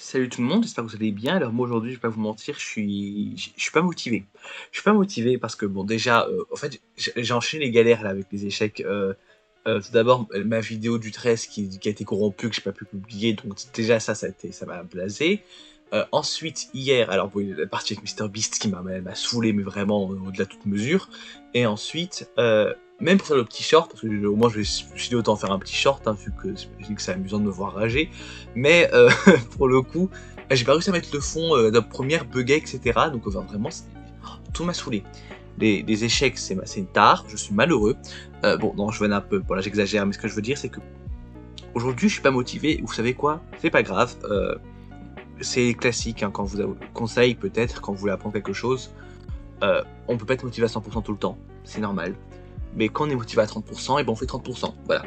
Salut tout le monde, j'espère que vous allez bien. Alors moi aujourd'hui, je vais pas vous mentir, je suis pas motivé. Je suis pas motivé parce que bon déjà, en fait, j'ai enchaîné les galères là avec les échecs. Tout d'abord, ma vidéo du 13 qui a été corrompue, que j'ai pas pu publier, donc déjà ça m'a blasé. Ensuite, hier, alors bon, la partie avec MrBeast qui m'a saoulé, mais vraiment au-delà de toute mesure. Et ensuite, même pour faire le petit short, parce que au moins je me suis dit autant faire un petit short, hein, vu que j'imagine que c'est amusant de me voir rager. Mais pour le coup, j'ai pas réussi à mettre le fond de première bugger, etc. Donc vraiment, tout m'a saoulé. Les échecs, c'est tard, je suis malheureux. Bon, non, je venais un peu, voilà, j'exagère, mais ce que je veux dire, c'est que aujourd'hui, je suis pas motivé. Vous savez quoi? C'est pas grave. C'est classique, hein, quand vous conseille peut-être, quand vous voulez apprendre quelque chose, on peut pas être motivé à 100% tout le temps, c'est normal. Mais quand on est motivé à 30%, et ben on fait 30%, voilà.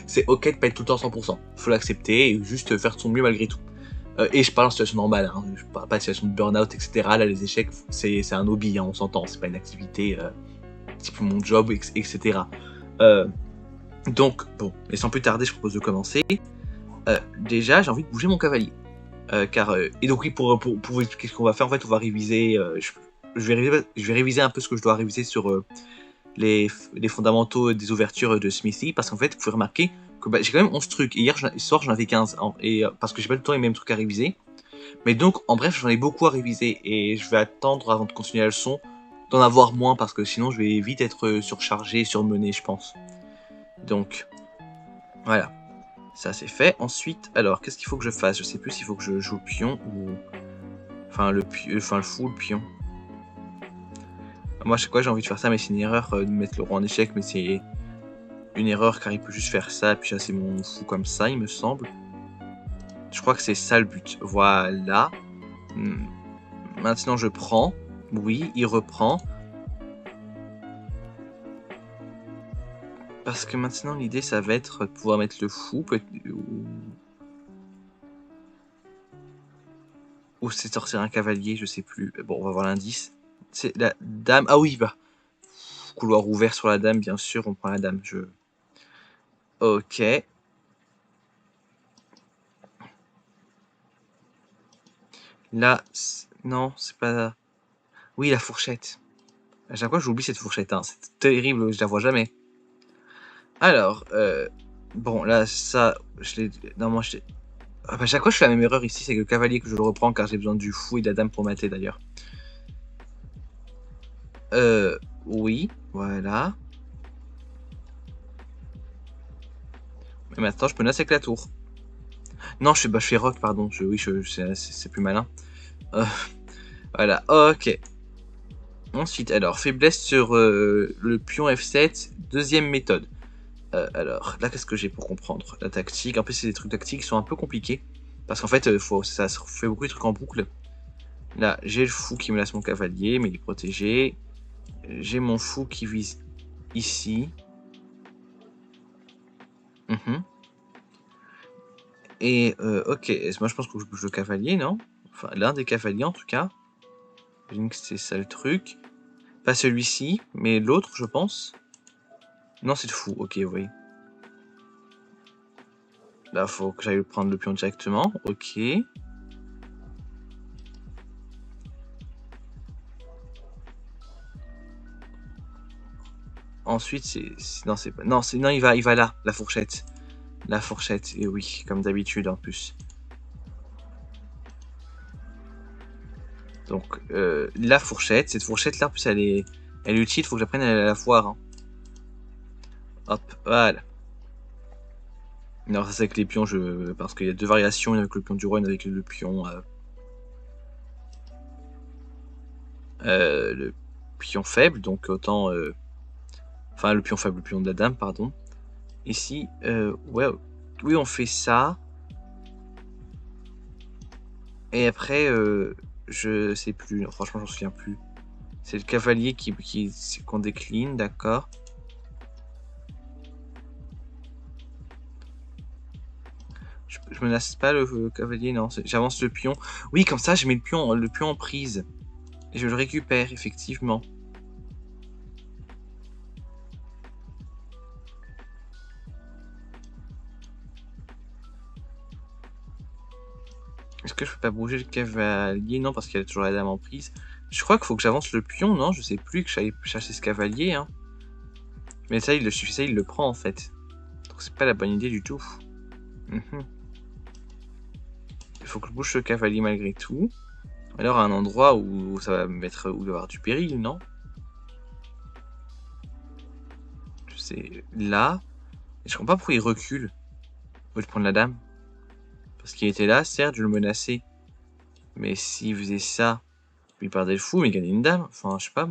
C'est ok de pas être tout le temps à 100%, faut l'accepter et juste faire de son mieux malgré tout. Et je parle en situation normale, hein, je parle pas de situation de burn-out, etc. Là, les échecs, c'est un hobby, hein, on s'entend, c'est pas une activité type mon job, etc. Donc, bon, et sans plus tarder, je propose de commencer. Déjà, j'ai envie de bouger mon cavalier. Et donc oui, pour vous expliquer ce qu'on va faire, en fait, on va réviser, je vais réviser un peu ce que je dois réviser sur les fondamentaux des ouvertures de Smithy, parce qu'en fait, vous pouvez remarquer que j'ai quand même 11 trucs, et hier soir j'en avais 15, parce que j'ai pas le temps les mêmes trucs à réviser. Mais donc, en bref, j'en ai beaucoup à réviser, et je vais attendre avant de continuer la leçon, d'en avoir moins, parce que sinon je vais vite être surchargé, surmené, je pense. Donc, voilà. Ça c'est fait. Ensuite, alors, qu'est-ce qu'il faut que je fasse? Je sais plus s'il faut que je joue le pion ou... Enfin, le fou, le pion. Moi, à chaque fois, j'ai envie de faire ça, mais c'est une erreur de mettre le roi en échec, mais c'est une erreur car il peut juste faire ça, puis chasser mon fou comme ça, il me semble. Je crois que c'est ça le but. Voilà. Maintenant, je prends. Oui, il reprend. Parce que maintenant, l'idée, ça va être de pouvoir mettre le fou, ou c'est sortir un cavalier, je sais plus. Bon, on va voir l'indice. C'est la dame. Ah oui, bah. Couloir ouvert sur la dame, bien sûr, on prend la dame. Ok. Là, non, c'est pas... Oui, la fourchette. À chaque fois, j'oublie cette fourchette, hein. C'est terrible, je la vois jamais. Alors, bon, là, ça, je l'ai... Non, moi, je l'ai... Ah, bah, à chaque fois, je fais la même erreur ici, c'est que le cavalier que je le reprends car j'ai besoin du fou et de la dame pour mater, d'ailleurs. Oui, voilà. Et maintenant, je menace avec la tour. Non, je fais rock, pardon. Oui, c'est plus malin. Voilà, ok. Ensuite, alors, faiblesse sur le pion F7, deuxième méthode. Alors, là, qu'est-ce que j'ai pour comprendre? La tactique, en plus, c'est des trucs tactiques qui sont un peu compliqués. Parce qu'en fait, ça fait beaucoup de trucs en boucle. Là, j'ai le fou qui menace mon cavalier, mais il est protégé. J'ai mon fou qui vise ici. Et, ok, moi je pense que je bouge le cavalier, non? Enfin, l'un des cavaliers en tout cas. J'imagine que c'est ça le truc. Pas celui-ci, mais l'autre, je pense. Non, c'est le fou, ok, oui. Là, faut que j'aille prendre le pion directement, ok. Ensuite, non, c'est pas... Non, il va là, la fourchette. La fourchette, et oui, comme d'habitude en plus. Donc, la fourchette, cette fourchette-là, en plus, elle est utile, faut que j'apprenne à la voir. Hein. Hop, voilà. Non, ça c'est avec les pions, parce qu'il y a deux variations, une avec le pion du roi, une avec le pion... le pion faible, donc autant... Enfin, le pion faible, le pion de la dame, pardon. Ici, ouais, oui, on fait ça. Et après, je sais plus, non, franchement, j'en souviens plus. C'est le cavalier qu'on décline, d'accord. Je menace pas le cavalier, non, j'avance le pion. Oui, comme ça, je mets le pion en prise. Et je le récupère, effectivement. Est-ce que je peux pas bouger le cavalier? Non, parce qu'il y a toujours la dame en prise. Je crois qu'il faut que j'avance le pion, non? Je sais plus, que j'aille chercher ce cavalier, hein. Mais ça, il le prend, en fait. Donc c'est pas la bonne idée du tout. Il faut que je bouge le cavalier malgré tout. Alors à un endroit où ça va me mettre... où il va y avoir du péril, non? C'est là. Et je comprends pas pourquoi il recule. Au lieu de prendre la dame. Parce qu'il était là, certes, je le menaçais. Mais s'il faisait ça, il perdait le fou, mais il gagnait une dame. Enfin, je sais pas,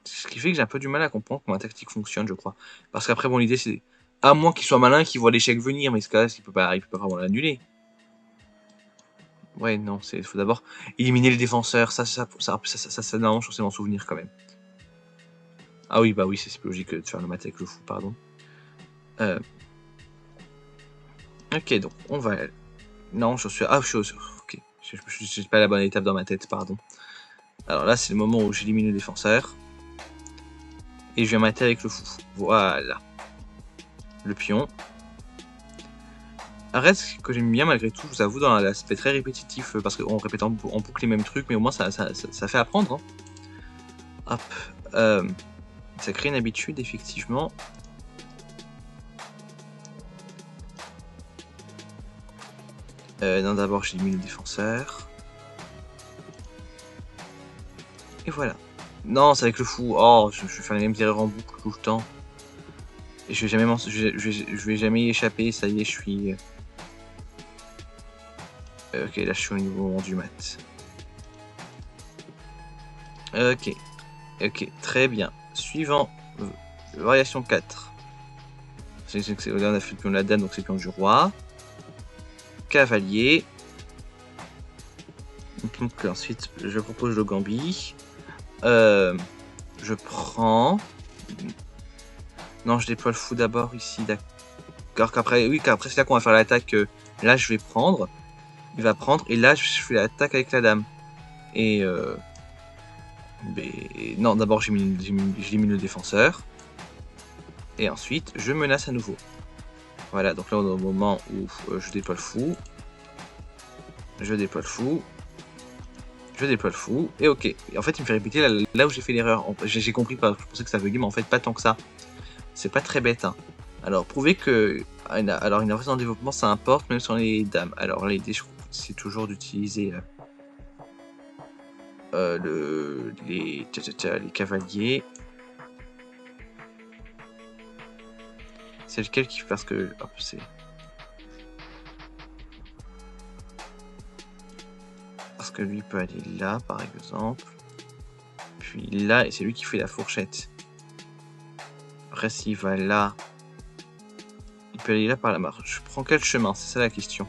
ce qui fait que j'ai un peu du mal à comprendre comment la tactique fonctionne, je crois. Parce qu'après, bon, l'idée, c'est... À moins qu'il soit malin, qu'il voit l'échec venir, mais ce cas-là, il peut pas vraiment l'annuler. Ouais, non, il faut d'abord éliminer les défenseurs. Ça, non, je suis m'en souvenir quand même. Ah oui, bah oui, c'est logique de faire le mat avec le fou, pardon. Ok, donc on va... Non, je suis... Ah, je suis... Ok, je suis pas à la bonne étape dans ma tête, pardon. Alors là, c'est le moment où j'élimine le défenseur. Et je viens mater avec le fou. Voilà. Le pion. Reste que j'aime bien malgré tout, je vous avoue, dans l'aspect très répétitif, parce qu'on répète en boucle les mêmes trucs, mais au moins ça fait apprendre. Hein. Hop. Ça crée une habitude, effectivement. Non, d'abord j'élimine le défenseur. Et voilà. Non, c'est avec le fou. Oh, je vais faire les mêmes erreurs en boucle tout le temps. Et je vais jamais y échapper, ça y est, je suis... ok, là je suis au niveau du mat. Ok. Ok, très bien. Suivant. Variation 4. Là, on a fait le pion de la dame, donc c'est le pion du roi. Cavalier. Donc ensuite, je propose le gambit. Je prends... Non, je déploie le fou d'abord ici, d'accord. Qu'après, oui, qu'après c'est là qu'on va faire l'attaque. Là, je vais prendre. Il va prendre, et là, je fais l'attaque avec la dame. Et... Mais... Non, d'abord, j'élimine le défenseur. Et ensuite, je menace à nouveau. Voilà, donc là, on est au moment où je déploie le fou. Je déploie le fou. Je déploie le fou. Et ok. Et en fait, il me fait répéter là où j'ai fait l'erreur. J'ai compris, je pensais que ça buguait, mais en fait, pas tant que ça. C'est pas très bête. Hein. Alors, prouver que... Alors, une avance en développement, ça importe, même sur les dames. Alors, l'idée, je crois, c'est toujours d'utiliser les cavaliers. C'est lequel qui... Parce que... Hop, c'est... Parce que lui peut aller là, par exemple. Puis là, et c'est lui qui fait la fourchette. Après, s'il va là... Il peut aller là par la marche. Je prends quel chemin? C'est ça la question.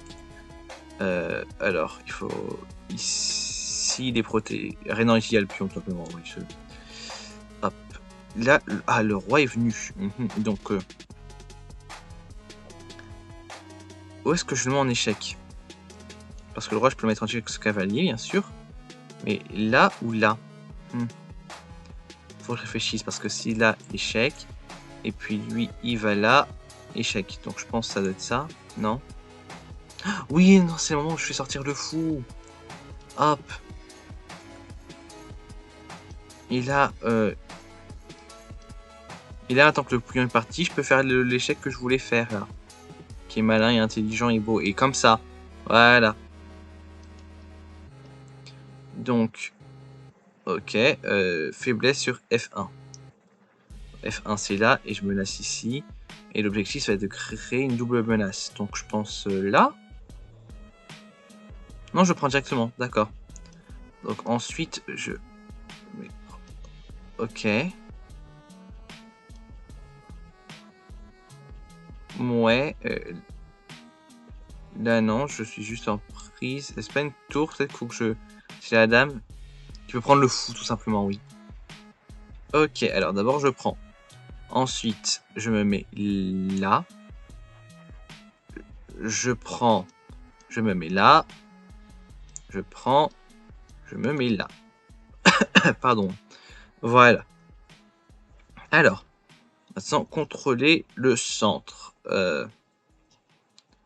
Alors, il faut... Ici, il est protégé. Non, ici, il y a le pion, tout simplement. Oui, hop. Là, le roi est venu. Donc, où est-ce que je le mets en échec? Parce que le roi, je peux le mettre en échec avec ce cavalier, bien sûr. Mais là ou là? Faut que je réfléchisse, parce que si là, échec. Et puis lui, il va là, échec. Donc je pense que ça doit être ça, non? Oui, non, c'est le moment où je fais sortir le fou. Hop. Et là, tant que le pion est parti, je peux faire l'échec que je voulais faire, là. Qui est malin et intelligent et beau. Et comme ça. Voilà. Donc, ok. Faiblesse sur F1. F1, c'est là, et je menace ici. Et l'objectif, ça va être de créer une double menace. Donc, je pense là. Non, je prends directement, d'accord. Donc, ensuite, je... Ok. Ouais. Là, non, je suis juste en prise. C'est pas une tour, peut-être qu'il faut que je... C'est la dame. Tu peux prendre le fou, tout simplement, oui. Ok, alors d'abord, je prends. Ensuite, je me mets là. Je prends. Je me mets là. Je prends. Je me mets là. Pardon. Voilà. Alors, maintenant, contrôler le centre.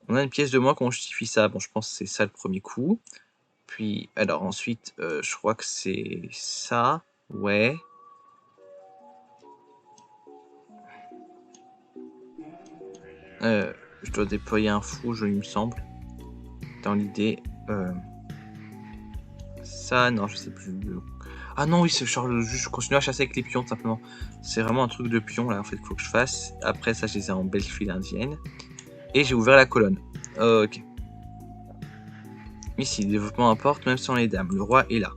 On a une pièce de moins, qu'on justifie ça. Bon, je pense que c'est ça le premier coup. Puis, alors ensuite, je crois que c'est ça. Ouais. Je dois déployer un fou, il me semble. Dans l'idée. Ça, non, je sais plus. Ah non, oui, c'est genre, je continue à chasser avec les pions, simplement. C'est vraiment un truc de pion, là, en fait, qu'il faut que je fasse. Après, ça, je les ai en belle file indienne. Et j'ai ouvert la colonne. Ok. Ici, développement importe, même sans les dames. Le roi est là.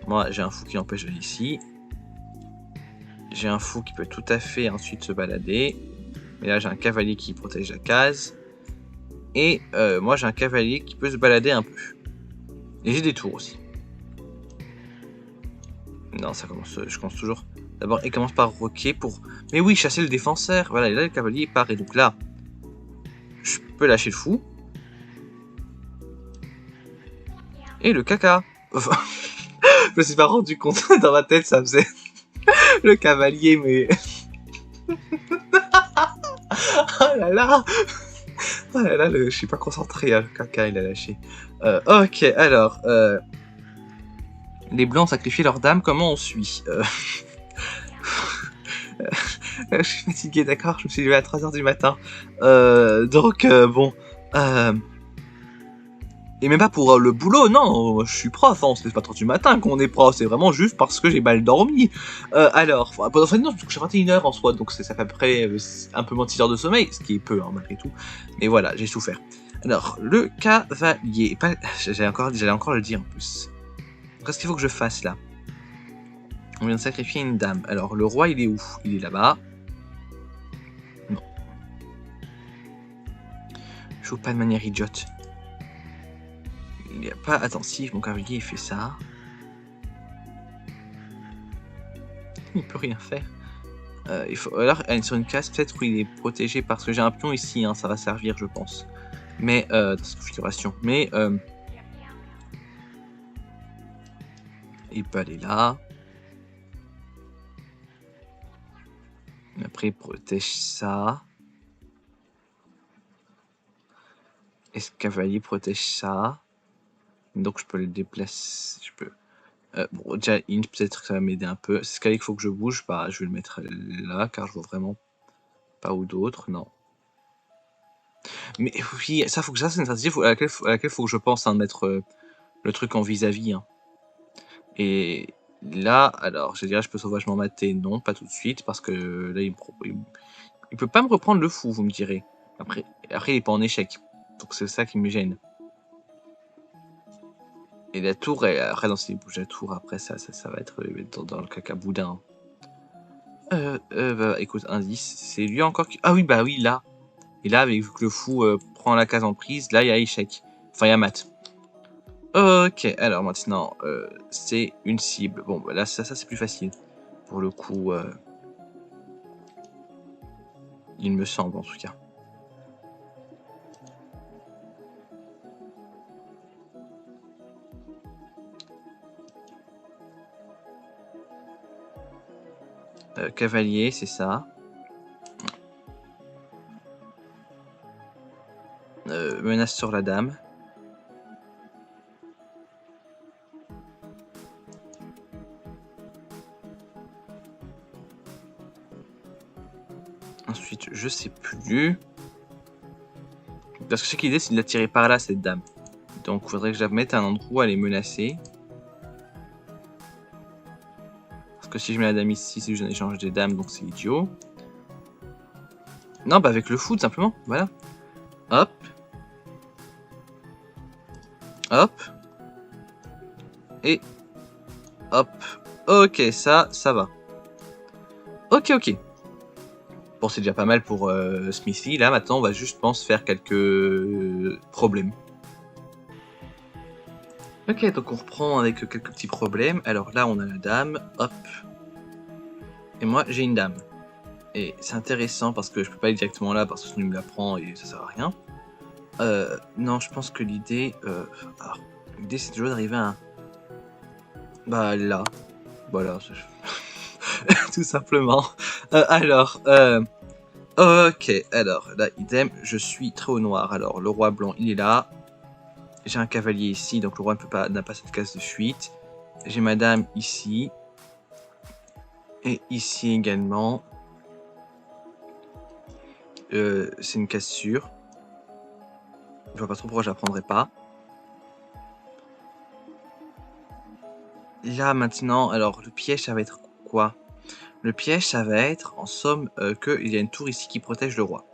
Moi, j'ai un fou qui l'empêche d'aller ici. J'ai un fou qui peut tout à fait ensuite se balader. Mais là, j'ai un cavalier qui protège la case. Et moi, j'ai un cavalier qui peut se balader un peu. Et j'ai des tours aussi. Non, ça commence. Je commence toujours. D'abord, il commence par roquer pour. Mais oui, chasser le défenseur. Voilà, et là, le cavalier part. Et donc là, je peux lâcher le fou. Et le caca. Enfin, je me suis pas rendu compte. Dans ma tête, ça faisait le cavalier, mais. Oh là là. Oh là là, je suis pas concentré. Hein. Le caca, il a lâché. Ok, alors. Les blancs ont sacrifié leur dame. Comment on suit Je suis fatigué, d'accord. Je me suis levé à 3h du matin. Donc, bon. Et même pas pour le boulot, non, je suis prof, hein, on se lève pas 3h du matin qu'on est prof, c'est vraiment juste parce que j'ai mal dormi. Alors, potentiellement, je me couche à 21h en soi, donc ça fait à peu près un peu moins de 6 heures de sommeil, ce qui est peu, hein, malgré tout. Mais voilà, j'ai souffert. Alors, le cavalier, j'allais encore le dire en plus. Qu'est-ce qu'il faut que je fasse là? On vient de sacrifier une dame. Alors, le roi, il est où? Il est là-bas. Non. Je joue pas de manière idiote. Il n'y a pas... Attends, si mon cavalier il fait ça... Il peut rien faire. Il faut alors aller sur une case peut-être où il est protégé parce que j'ai un pion ici, hein, ça va servir je pense. Mais dans cette configuration. Mais il peut aller là. Après il protège ça. Et ce cavalier protège ça. Donc je peux le déplacer. Je peux. Bon, déjà, peut-être que ça va m'aider un peu. C'est ce qu'il faut que je bouge. Bah, je vais le mettre là, car je vois vraiment pas où d'autre. Non. Mais oui, ça, c'est une stratégie à laquelle faut que je pense, hein, mettre le truc en vis-à-vis. Hein. Et là, alors, je dirais, je peux sauvagement mater. Non, pas tout de suite, parce que là, il peut pas me reprendre le fou, vous me direz. Après il est pas en échec. Donc c'est ça qui me gêne. Et la tour, après, dans s'il bouge la tour, après, ça va être dans le caca boudin. Bah, écoute, indice, c'est lui encore qui... Ah oui, bah oui, là. Et là, vu que le fou prend la case en prise, là, il y a échec. Enfin, il y a mat. Ok, alors maintenant, c'est une cible. Bon, bah là, ça c'est plus facile. Pour le coup, il me semble, en tout cas. Cavalier, c'est ça. Menace sur la dame. Ensuite, je sais plus. Parce que je sais que l'idée, c'est de la tirer par là, cette dame. Donc, il faudrait que je la mette à un endroit où elle est menacée. Parce que si je mets la dame ici, c'est juste un échange des dames, donc c'est idiot. Non, bah avec le fou, tout simplement. Voilà. Hop. Hop. Et... hop. Ok, ça va. Ok. Bon, c'est déjà pas mal pour Smithy. Là, maintenant, on va juste, pense, faire quelques problèmes. Ok, donc on reprend avec quelques petits problèmes. Alors là, on a la dame. Hop. Et moi, j'ai une dame. Et c'est intéressant parce que je peux pas aller directement là parce que sinon il me la prend et ça sert à rien. Non, je pense que l'idée... alors, l'idée, c'est toujours d'arriver à un... Bah, là. Voilà. Tout simplement. Alors, Ok, alors, là, idem, je suis très au noir. Alors, le roi blanc, il est là. J'ai un cavalier ici, donc le roi n'a pas cette case de fuite. J'ai ma dame ici. Et ici également. C'est une case sûre. Je vois pas trop pourquoi je la prendrais pas. Là, maintenant, alors, le piège, ça va être quoi? Le piège, ça va être, en somme, qu'il y a une tour ici qui protège le roi.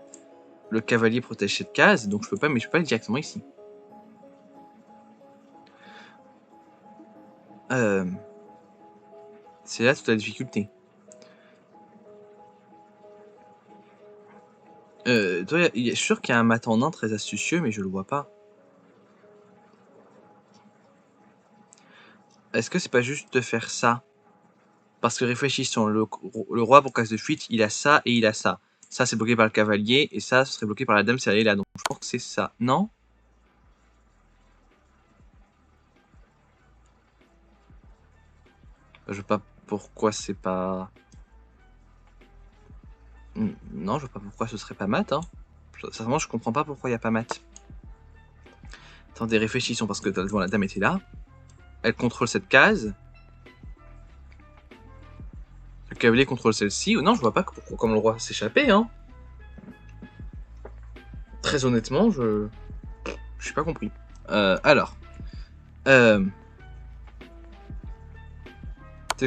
Le cavalier protège cette case, donc je peux pas aller directement ici. C'est là toute la difficulté. Je suis sûr qu'il y a un mat en nain très astucieux, mais je le vois pas. Est-ce que c'est pas juste de faire ça? Parce que réfléchissons, le roi pour case de fuite, il a ça et il a ça. Ça, c'est bloqué par le cavalier, et ça, ce serait bloqué par la dame si elle est là. Donc je pense que c'est ça. Non? Je vois pas pourquoi c'est pas... Non, je vois pas pourquoi ce serait pas mat, hein. Sincèrement, je comprends pas pourquoi il y a pas mat. Attendez, réfléchissons, parce que la dame était là. Elle contrôle cette case. Le cavalier contrôle celle-ci. Non, je vois pas pourquoi comme le roi s'échapper, hein. Très honnêtement, je n'ai pas compris. Alors. Peut-être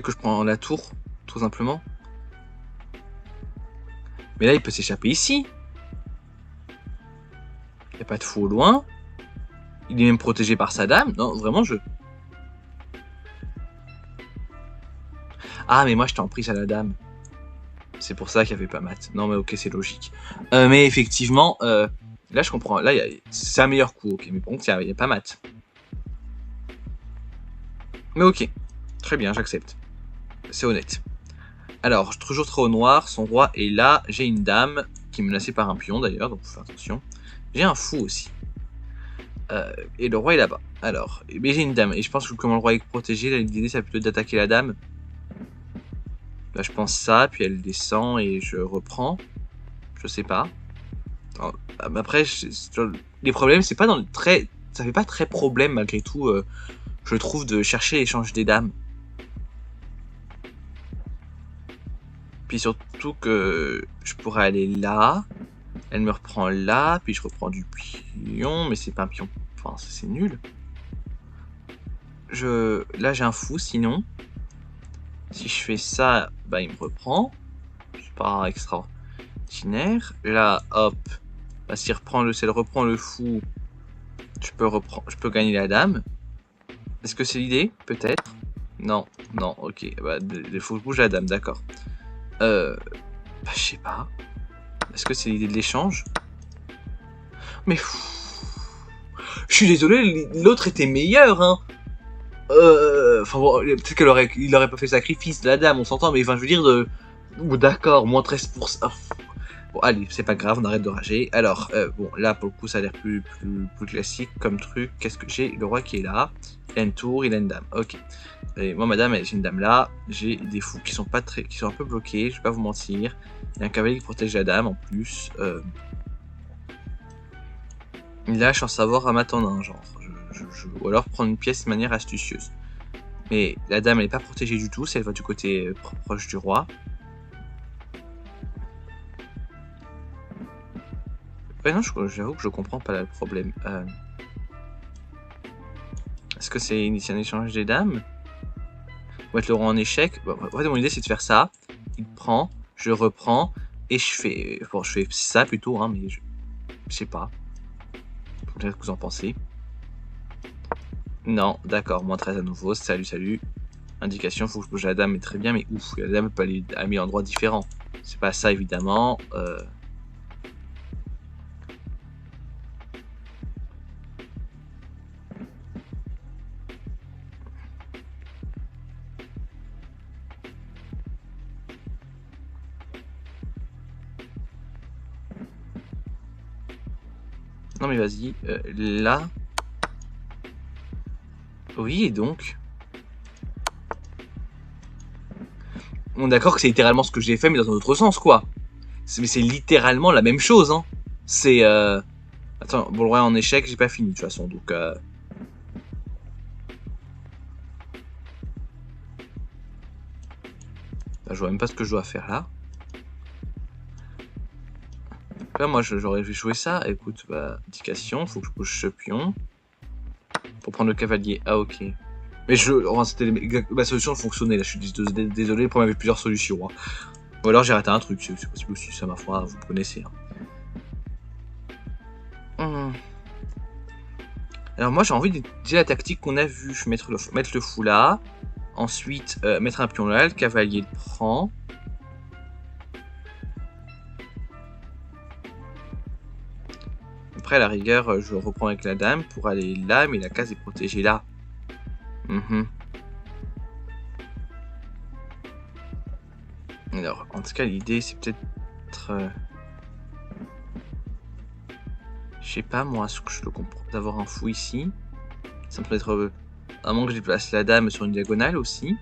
que je prends la tour, tout simplement. Mais là, il peut s'échapper ici. Il n'y a pas de fou au loin. Il est même protégé par sa dame. Non, vraiment, je... Ah, mais moi, je t'en prie à la dame. C'est pour ça qu'il n'y avait pas mat. Non, mais ok, c'est logique. Mais effectivement, là, je comprends. Là, c'est un meilleur coup, ok. Mais par contre, il n'y a pas mat. Mais ok. Très bien, j'accepte. C'est honnête. Alors, toujours trop au noir. Son roi est là. J'ai une dame qui est menacée par un pion, d'ailleurs. Donc, faut faire attention. J'ai un fou aussi. Et le roi est là-bas. Alors, mais j'ai une dame. Et je pense que comme le roi est protégé, l'idée, c'est plutôt d'attaquer la dame. Là, je pense ça. Puis elle descend et je reprends. Je sais pas. Après, les problèmes, c'est pas dans le très... Ça fait pas très problème, malgré tout, je trouve, de chercher l'échange des dames. Puis surtout que je pourrais aller là. Elle me reprend là. Puis je reprends du pion. Mais c'est pas un pion. Enfin, c'est nul. Là, j'ai un fou, sinon. Si je fais ça, bah, il me reprend. C'est pas extraordinaire. Là, hop. Bah, si elle reprend le fou, je peux gagner la dame. Est-ce que c'est l'idée? Peut-être. Non, non, ok. Bah, il faut que je bouge la dame, d'accord. Bah, je sais pas. Est-ce que c'est l'idée de l'échange? Mais... Je suis désolé, l'autre était meilleur, hein. Enfin bon, peut-être qu'il aurait pas fait le sacrifice de la dame, on s'entend, mais enfin, je veux dire de... D'accord, moins 13%. Bon, allez, c'est pas grave, on arrête de rager. Alors, bon, là, pour le coup, ça a l'air plus classique comme truc. Qu'est-ce que j'ai? Le roi qui est là. Il a une tour, il a une dame. Ok. Et moi, madame, j'ai une dame là. J'ai des fous qui sont pas très... qui sont un peu bloqués, je vais pas vous mentir. Il y a un cavalier qui protège la dame, en plus. Là, je suis en savoir à m'attendre, genre. Ou alors prendre une pièce de manière astucieuse. Mais la dame, elle est pas protégée du tout, si elle va du côté proche du roi. Ouais, non, j'avoue que je comprends pas le problème. Est-ce que c'est un échange des dames? Ou être le roi en échec? Bon, en fait, mon idée, c'est de faire ça. Il prend, je reprends, et je fais... Bon, je fais ça plutôt, hein, mais je sais pas. Faut dire ce que vous en pensez. Non, d'accord, moins 13 à nouveau. Salut, salut. Indication, faut que je bouge la dame, mais très bien, mais ouf, la dame peut aller à 1000 endroits différents. C'est pas ça, évidemment. Non, mais vas-y. Là. Oui, et donc. Bon, d'accord que c'est littéralement ce que j'ai fait, mais dans un autre sens, quoi. Mais c'est littéralement la même chose, hein. C'est... Attends, bon, le roi en échec, j'ai pas fini de toute façon, donc... Là, je vois même pas ce que je dois faire là. Là, moi, j'aurais joué ça. Écoute, bah, indication, faut que je bouge ce pion. Pour prendre le cavalier. Ah, ok. Mais ma solution fonctionnait, là, je suis désolé, pour m'avoir plusieurs solutions. Hein. Ou alors j'ai raté un truc, c'est possible aussi, ça ma foi, vous connaissez. Hein. Alors moi j'ai envie d'utiliser la tactique qu'on a vue, mettre le fou là, ensuite mettre un pion là, le cavalier le prend. Après à la rigueur je reprends avec la dame pour aller là, mais la case est protégée là. Alors en tout cas l'idée c'est peut-être... je sais pas moi, ce que je le comprends, d'avoir un fou ici. Ça me peut être... à moins que je déplace la dame sur une diagonale aussi.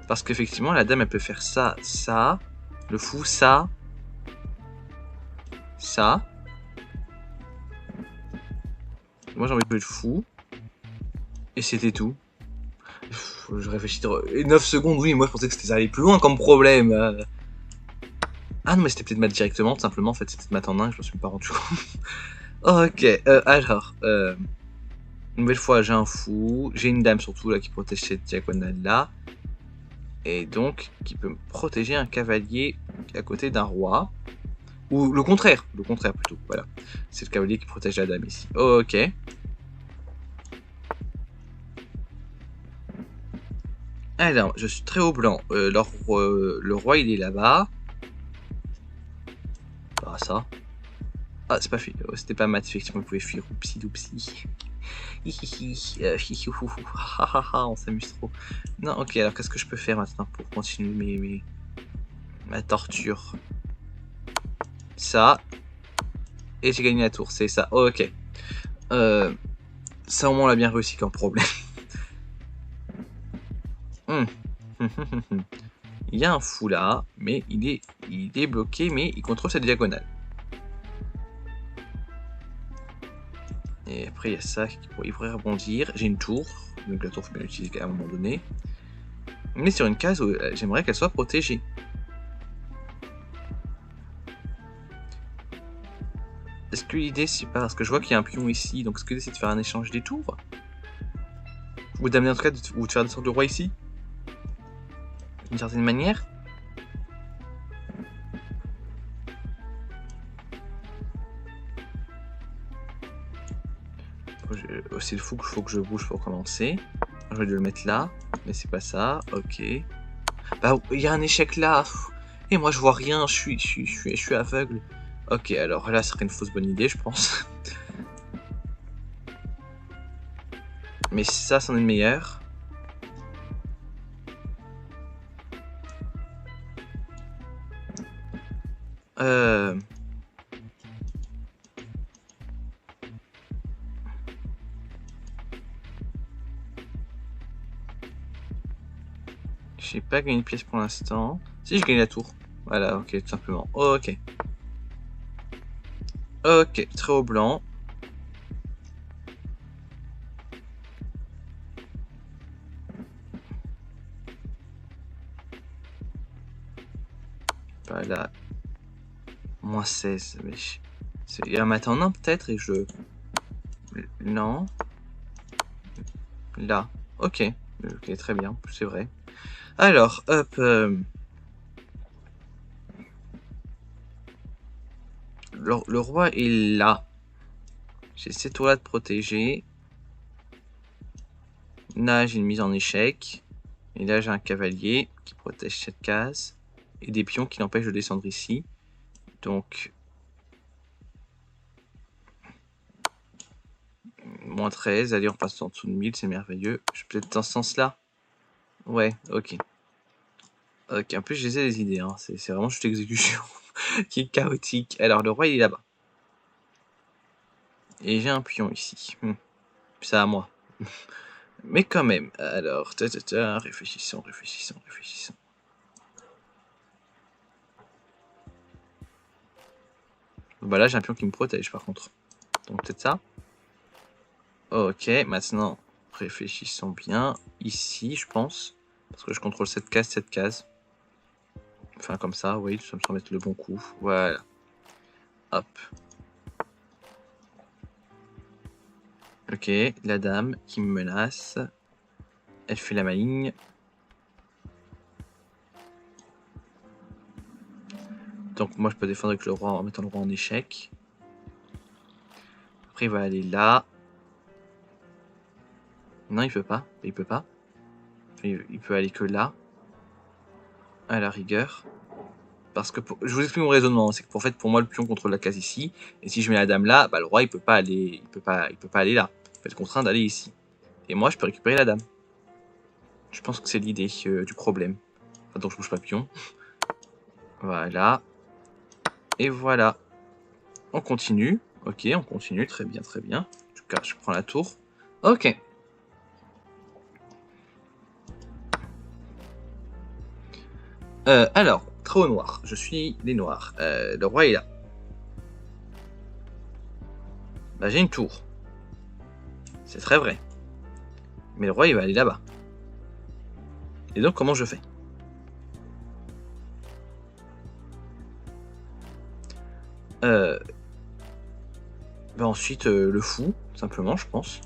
Parce qu'effectivement, la dame, elle peut faire ça, ça. Le fou, ça. Ça. Moi, j'ai envie de jouer le fou. Et c'était tout. Je réfléchis... 9 secondes, oui, moi, je pensais que c'était allé plus loin comme problème. Ah non, mais c'était peut-être mat directement, tout simplement. En fait, c'était mat en 1, je me suis pas rendu compte. Ok, alors... Une nouvelle fois, j'ai un fou. J'ai une dame, surtout, là, qui protège cette diagonale-là. Et donc, qui peut me protéger un cavalier à côté d'un roi. Ou le contraire plutôt, voilà. C'est le cavalier qui protège la dame ici. Ok. Alors, je suis très haut blanc. Le roi, il est là-bas. Ah, ça. Ah, c'est pas fait. C'était pas mat, effectivement, on pouvait fuir. Oupsi doupsi. On s'amuse trop. Non, ok, alors qu'est-ce que je peux faire maintenant pour continuer ma torture? Ça. Et j'ai gagné la tour, c'est ça. Ok. Ça, au moins, on l'a bien réussi comme problème. Il y a un fou là, mais il est bloqué, mais il contrôle cette diagonale. Et après, il y a ça, il pourrait rebondir. J'ai une tour, donc la tour faut bien l'utiliser à un moment donné. Mais sur une case où j'aimerais qu'elle soit protégée. Est-ce que l'idée, c'est pas parce que je vois qu'il y a un pion ici, donc est-ce que l'idée c'est de faire un échange des tours? Ou d'amener en tout cas, ou de faire des sortes de roi ici? D'une certaine manière? C'est le fou qu'il faut que je bouge pour commencer. Je vais le mettre là, mais c'est pas ça, ok. Bah, il y a un échec là. Et moi, je vois rien, je suis aveugle. Ok, alors là, ça serait une fausse bonne idée, je pense. Mais ça, c'en est le meilleur. J'ai pas gagné une pièce pour l'instant. Si, j'ai gagné la tour. Voilà, ok, tout simplement. Ok. Ok, très haut blanc. Voilà. Moins 16. Mais il y a un matin en un peut-être et je... Non. Là. Ok. Ok, très bien. C'est vrai. Alors, hop. Le roi est là. J'ai ces tours-là de protéger. Là, j'ai une mise en échec. Et là, j'ai un cavalier qui protège cette case. Et des pions qui l'empêchent de descendre ici. Donc... Moins 13. Allez, on passe en dessous de 1000. C'est merveilleux. Je suis peut-être dans ce sens-là. Ouais, ok. Ok, en plus, je les ai les idées. Hein. C'est vraiment juste l'exécution qui est chaotique. Alors, le roi, il est là-bas. Et j'ai un pion ici. C'est à moi. Mais quand même. Alors, réfléchissons. Bah là, j'ai un pion qui me protège, par contre. Donc peut-être ça. Ok, maintenant, réfléchissons bien. Ici, je pense. Parce que je contrôle cette case. Enfin, comme ça, oui, ça me semble être le bon coup. Voilà. Hop. Ok, la dame qui me menace. Elle fait la maligne. Donc moi, je peux défendre avec le roi en mettant le roi en échec. Après, il va aller là. Non, il peut pas. Il peut pas. Il peut aller que là. À la rigueur. Parce que je vous explique mon raisonnement, c'est que en fait pour moi le pion contrôle la case ici, et si je mets la dame là, bah, le roi il peut pas aller aller là. Il peut être contraint d'aller ici. Et moi je peux récupérer la dame. Je pense que c'est l'idée du problème. Enfin, donc je bouge pas le pion. Voilà. Et voilà. On continue. Ok, on continue, très bien, très bien. En tout cas, je prends la tour. Ok. Alors, trop noir. Je suis les noirs. Le roi est là. Bah j'ai une tour. C'est très vrai. Mais le roi il va aller là-bas. Et donc comment je fais? Bah ensuite le fou, simplement je pense.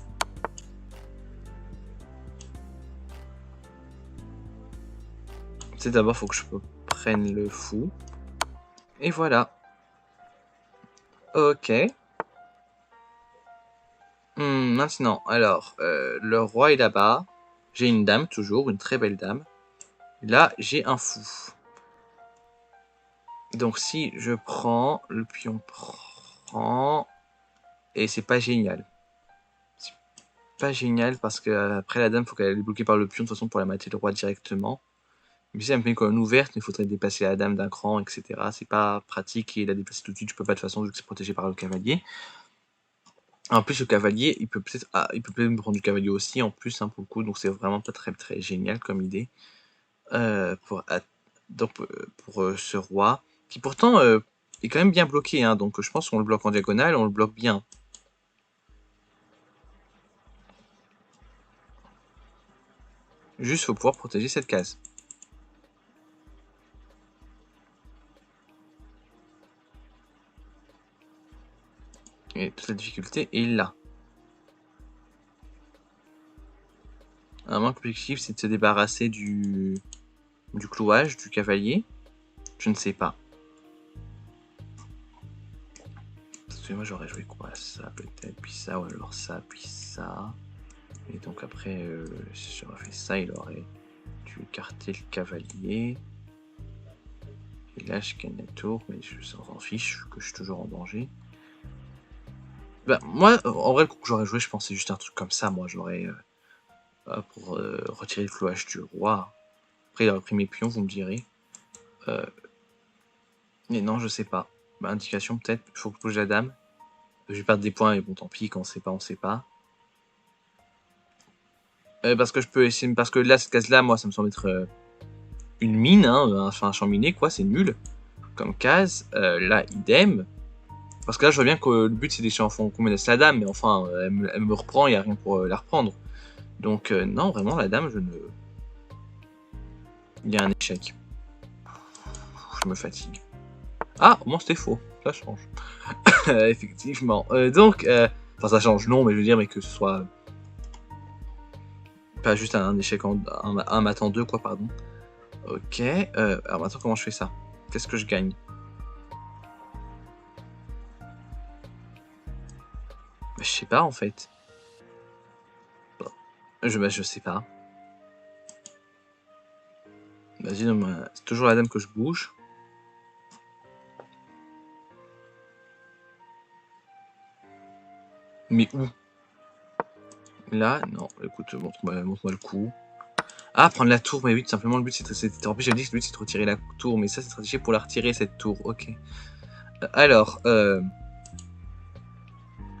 C'est d'abord faut que je prenne le fou. Et voilà. Ok. Maintenant, alors, le roi est là-bas. J'ai une dame toujours, une très belle dame. Là, j'ai un fou. Donc si je prends, le pion prend. Et c'est pas génial. C'est pas génial parce que après la dame, faut qu'elle est bloquée par le pion de toute façon pour la mater le roi directement. Mais si elle me met une colonne ouverte, il faudrait déplacer la dame d'un cran, etc. C'est pas pratique et la déplacer tout de suite, je peux pas de toute façon vu que c'est protégé par le cavalier. En plus, le cavalier, il peut peut-être me prendre du cavalier aussi, en plus, hein, pour le coup, donc c'est vraiment pas très très génial comme idée. Pour ce roi, qui pourtant est quand même bien bloqué, hein, donc je pense qu'on le bloque en diagonale, on le bloque bien. Juste, faut pouvoir protéger cette case. Et toute la difficulté est là. Un manque objectif, c'est de se débarrasser du clouage, du cavalier. Je ne sais pas. Moi j'aurais joué quoi? Ça peut-être, puis ça, ou alors ça, puis ça. Et donc après, si j'aurais fait ça, il aurait dû écarter le cavalier. Et là, je gagne la tour, mais je s'en fiche, que je suis toujours en danger. Bah, moi, en vrai, le coup que j'aurais joué, je pensais juste un truc comme ça. Moi, j'aurais... pour retirer le clouage du roi. Après, il aurait pris mes pions, vous me direz. Mais non, je sais pas. Bah, indication, peut-être. Il faut que je bouge la dame. Je vais perdre des points, mais bon, tant pis, quand on sait pas, on sait pas. Parce que je peux essayer... Parce que là, cette case-là, moi, ça me semble être une mine, hein, enfin un champ miné, quoi, c'est nul. Comme case. Là, idem. Parce que là, je vois bien que le but, c'est d'essayer qu'on menace la dame, mais enfin, elle me reprend, il n'y a rien pour la reprendre. Donc, non, vraiment, la dame, je ne... Il y a un échec. Je me fatigue. Ah, au moins, c'était faux. Ça change. Effectivement. Donc, enfin, ça change, non, mais je veux dire, mais que ce soit... Pas juste un échec un mat en deux, quoi, pardon. Ok. Alors maintenant, comment je fais ça? Qu'est-ce que je gagne? Bah, je sais pas, en fait. Bon. Je sais pas. Vas-y, c'est toujours la dame que je bouge. Mais où? Là, non. Écoute, montre-moi le coup. Ah, prendre la tour, mais oui, tout simplement, le but, c'est... En plus, j'avais dit que le but, c'est de retirer la tour, mais ça, c'est stratégique pour la retirer, cette tour. Ok. Alors,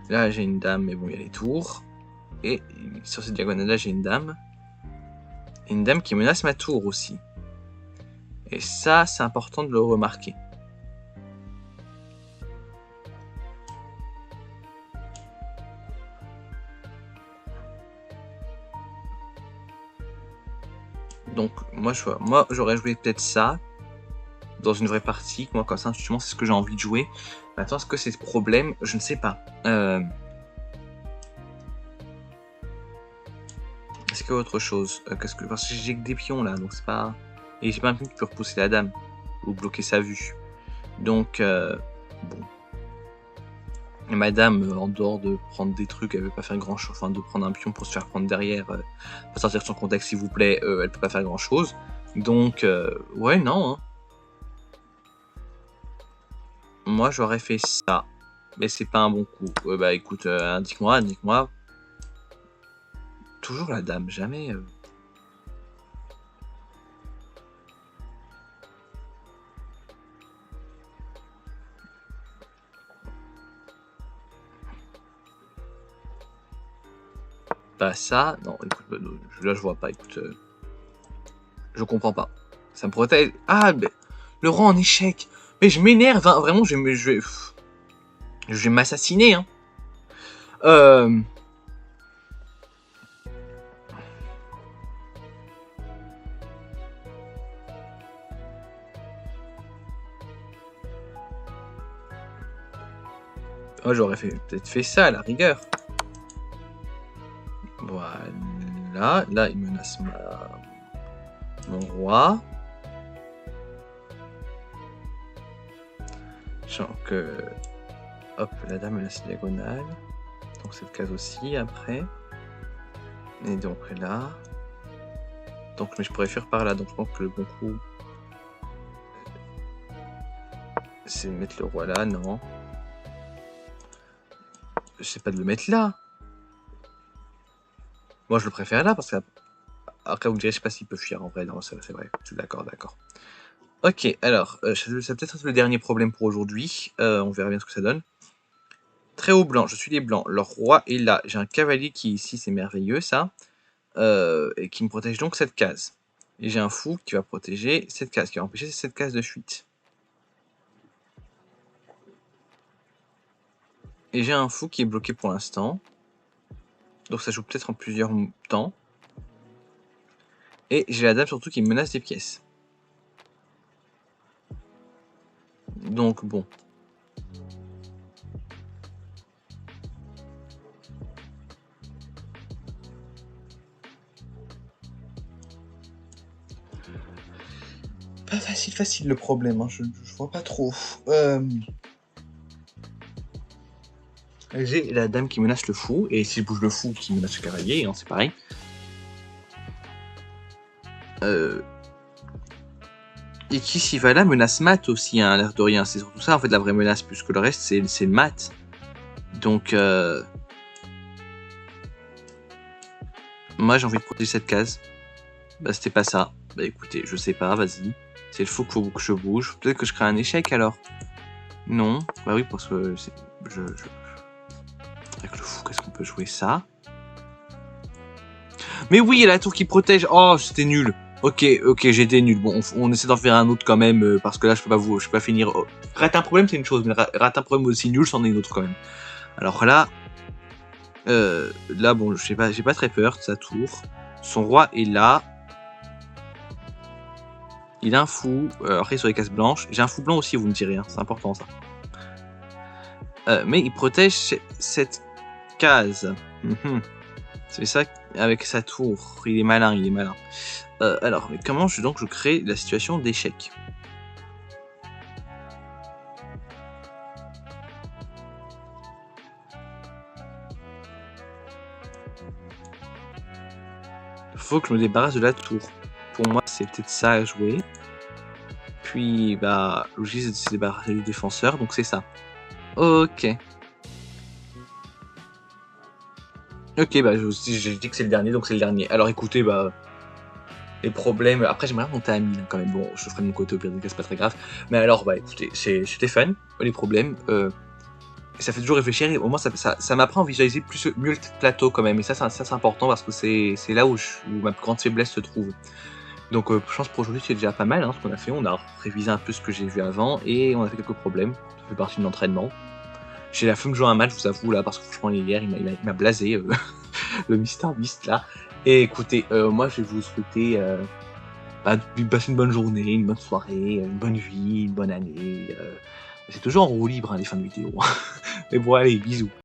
là, j'ai une dame, mais bon, il y a les tours. Et sur cette diagonale-là, j'ai une dame. Et une dame qui menace ma tour aussi. Et ça, c'est important de le remarquer. Donc, moi j'aurais joué peut-être ça dans une vraie partie. Moi, comme ça, justement, c'est ce que j'ai envie de jouer. Maintenant, est-ce que c'est ce problème? Je ne sais pas. Est-ce qu'il y a autre chose? Parce que j'ai que des pions là, donc c'est pas. Et j'ai pas un pion qui peut repousser la dame ou bloquer sa vue. Donc, bon. Et madame, en dehors de prendre des trucs, elle veut pas faire grand chose. Enfin, de prendre un pion pour se faire prendre derrière, pas sortir de son contexte s'il vous plaît, elle peut pas faire grand chose. Donc, ouais, non. Hein. Moi, j'aurais fait ça. Mais c'est pas un bon coup. Bah écoute, indique-moi. Toujours la dame, jamais. Bah ça, non, écoute, là je vois pas, écoute. Je comprends pas. Ça me protège. Ah, mais, le roi en échec. Mais je m'énerve, hein, vraiment, je vais m'assassiner, hein. Oh, j'aurais peut-être fait ça à la rigueur. Voilà. Là, il menace mon roi. Genre que... Hop, la dame menace diagonale. Donc cette case aussi, après. Et donc là... Donc, mais je pourrais faire par là. Donc je pense que le bon coup... C'est de mettre le roi là, non. Je sais pas de le mettre là. Moi, je le préfère là, parce que... Après, vous me direz, je sais pas s'il peut fuir en vrai. Non, c'est vrai. Je suis d'accord. Ok, alors, ça va peut-être être le dernier problème pour aujourd'hui. On verra bien ce que ça donne. Très haut blanc, je suis les blancs. Leur roi est là. J'ai un cavalier qui est ici, c'est merveilleux ça. Et qui me protège donc cette case. Et j'ai un fou qui va protéger cette case, qui va empêcher cette case de fuite. Et j'ai un fou qui est bloqué pour l'instant. Donc ça joue peut-être en plusieurs temps. Et j'ai la dame surtout qui menace des pièces. Donc bon. Pas facile le problème, hein. Je vois pas trop. J'ai la dame qui menace le fou, et si je bouge le fou qui menace le cavalier, hein, c'est pareil. Et qui s'y va là menace mat aussi, hein, l'air de rien. C'est surtout ça en fait la vraie menace, plus que le reste c'est le mat. Donc moi j'ai envie de protéger cette case. Bah c'était pas ça. Bah écoutez, je sais pas, vas-y. C'est le fou qu'il faut que je bouge. Peut-être que je crée un échec alors. Non. Bah oui, parce que avec le fou, qu'est-ce qu'on peut jouer ça? Mais oui, il y a la tour qui protège. Oh, c'était nul. Ok, j'étais nul. Bon, on essaie d'en faire un autre quand même, parce que là, je peux pas finir. Oh. Rate un problème, c'est une chose, mais rate un problème aussi nul, c'en est une autre quand même. Alors là, bon, je sais pas, j'ai pas très peur de sa tour. Son roi est là. Il a un fou. Après, sur les cases blanches. J'ai un fou blanc aussi, vous me direz. Hein, c'est important ça. Mais il protège cette case. C'est ça avec sa tour. Il est malin. Alors, mais comment je crée la situation d'échec? Faut que je me débarrasse de la tour. Pour moi, c'est peut-être ça à jouer. Puis, bah, logique, c'est de se débarrasser du défenseur, donc c'est ça. Ok. Ok, bah, j'ai dit que c'est le dernier, donc c'est le dernier. Alors écoutez, bah, les problèmes... Après, j'aimerais monter à 1000 quand même. Bon, je ferai de mon côté, au pire des cas, c'est pas très grave. Mais alors, bah, écoutez, c'était fun, les problèmes. Ça fait toujours réfléchir, et au moins, ça m'apprend à visualiser mieux le plateau quand même. Et ça c'est important, parce que c'est là où ma plus grande faiblesse se trouve. Donc, je pense pour aujourd'hui, c'est déjà pas mal, hein, ce qu'on a fait. On a révisé un peu ce que j'ai vu avant, et on a fait quelques problèmes. Ça fait partie de l'entraînement. J'ai la flemme de jouer un match, je vous avoue, là, parce que franchement, hier, il m'a blasé, le Mister Beast, là. Et écoutez, moi, je vais vous souhaiter bah, de passer une bonne journée, une bonne soirée, une bonne vie, une bonne année, c'est toujours en roue libre, hein, les fins de vidéo. Mais bon allez, bisous.